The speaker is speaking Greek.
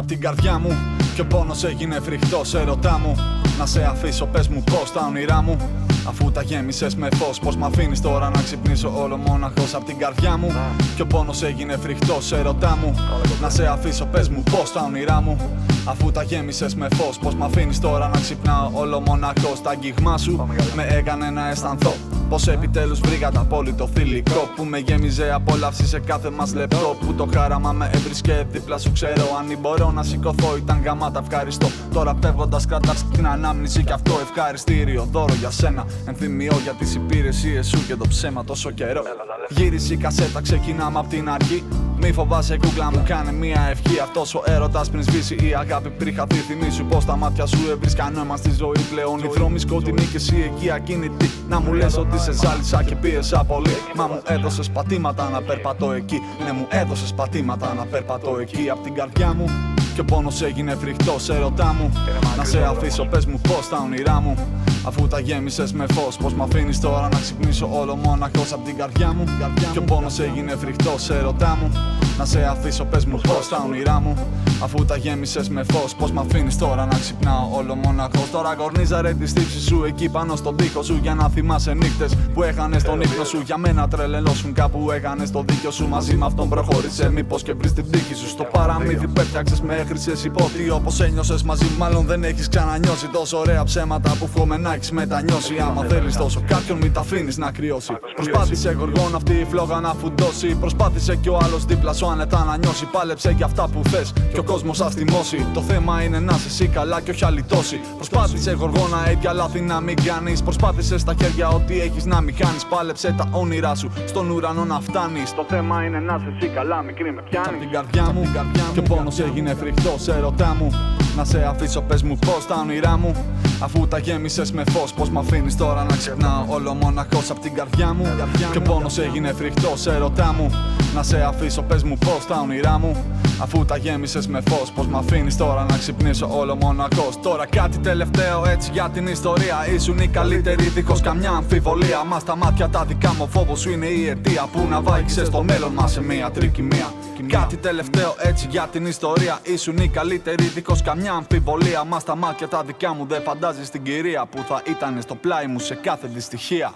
απ' την καρδιά μου. Κι ο πόνος έγινε φρικτός έρωτά μου. Να σε αφήσω, πες μου πως τα όνειρά μου, αφού τα γέμισες με φως, πως μ' αφήνεις τώρα να ξυπνήσω όλο μόναχος απ' την καρδιά μου. Κι ο πόνος έγινε φρικτός έρωτά μου. Να σε αφήσω, πες μου πως τα όνειρά μου, αφού τα γέμισες με φως, πως μ' αφήνεις τώρα να ξυπνάω όλο μοναχός. Τα αγγίγμα σου με έκανε να αισθανθώ πως επιτέλους βρήκα το απόλυτο θηλυκό που με γέμιζε απόλαυση σε κάθε μας λεπτό. Που το χάραμα με έβρισκε δίπλα σου, ξέρω. Αν μπορώ να σηκωθώ ήταν γαμάτα ευχαριστώ. Τώρα φεύγοντας κρατάς την ανάμνηση κι αυτό ευχαριστήριο δώρο για σένα. Ενθυμιώ για τις υπηρεσίες σου και το ψέμα τόσο καιρό. Γύρισε η κασέτα, ξεκινάμε απ' την αρχή. Μη φοβάσαι κούκλα μου, κάνε μια ευχή. Αυτός ο έρωτας πριν σβήσει η αγάπη πριν χαθεί. Θυμήσου πως τα μάτια σου έβρισκαν νόημα στη ζωή πλέον. Οι δρόμοι σκοτεινοί και εσύ εκεί ακίνητη. Να μου λες ότι σε ζάλισα και πίεσα πολύ. Μα μου έδωσες πατήματα να περπατώ εκεί. Ναι, μου έδωσες πατήματα να περπατώ εκεί. Απ' την καρδιά μου κι ο πόνος έγινε φρικτός έρωτά μου. Να σε αφήσω, πες μου πως τα όνειρά μου, αφού τα γέμισες με φως, πως μ' αφήνεις τώρα να ξυπνήσω όλο μόναχος απ' την καρδιά μου. Κι ο πόνος έγινε φρικτός έρωτά μου. Να σε αφήσω, πες μου πως τα όνειρά μου, αφού τα γέμισες με φως, πως μ' αφήνεις τώρα να ξυπνάω όλο μόναχος. Τώρα κορνίζα ρε τη στύψη σου εκεί πάνω στον τοίχο σου, για να θυμάσαι νύχτες που έχανες τον ύπνο σου. Για μένα τρελαινώσουν κάπου έκανες το δίκιο σου. Μαζί με αυτόν προχώρησε, μήπως και βρεις την τύχη σου. Στο παραμύθι που έφτιαξες με έχρισες υπότι όπως ένιωσες μαζί μου, μάλλον δεν έχεις ξανανιώσει. Τόσο ωραία ψέματα που φοβερά έχεις μετανιώσει. Άμα θέλεις τόσο κάποιον, μην τα αφήνεις να κρυώσει. Προσπάθησε γοργόν αυτή η φλόγα να φουντώσει. Προσπάθησε κι ο άλλος δίπλα σου άνετα να νιώσει. Πάλεψε για αυτά που θες κι ο κόσμος θα στιμώσει. Το θέμα είναι να είσαι εσύ καλά κι όχι αλυτώσει. Προσπάθησε γοργόνα ίδια λάθη να μην κάνεις. Προσπάθησε στα χέρια ό,τι έχεις να μην χάνεις. Πάλεψε τα όνειρά σου στον ουρανό να φτάνεις. Το θέμα είναι να είσαι εσύ καλά, μικρή με πιάνεις. Απ' την καρδιά μου κι ο πόνος έγινε φρικτός έρωτά μου. Να σε αφήσω, πες μου πως τα όνειρά μου, αφού τα γέμισες με φως, πως μ' αφήνεις τώρα να ξυπνάω όλο μόναχος απ' την καρδιά μου. Κι ο πόνος έγινε φρικτός έρωτά μου. Να σε αφήσω, πες μου πως τα όνειρά μου, αφού τα γέμισες με φως, πως μ' αφήνεις τώρα να ξυπνήσω όλο μοναχός. Τώρα κάτι τελευταίο έτσι για την ιστορία. Ήσουν η καλύτερη δίχως καμιά αμφιβολία. Μα στα μάτια τα δικά μου φόβο σου είναι η αιτία που να βάγιξες το μέλλον μας σε μια τρικυμία. Κάτι τελευταίο έτσι για την ιστορία. Ήσουν η καλύτερη δίχως καμιά αμφιβολία. Μα στα μάτια τα δικά μου δεν φαντάζεις την κυρία που θα ήταν στο πλάι μου σε κάθε δυστυχία.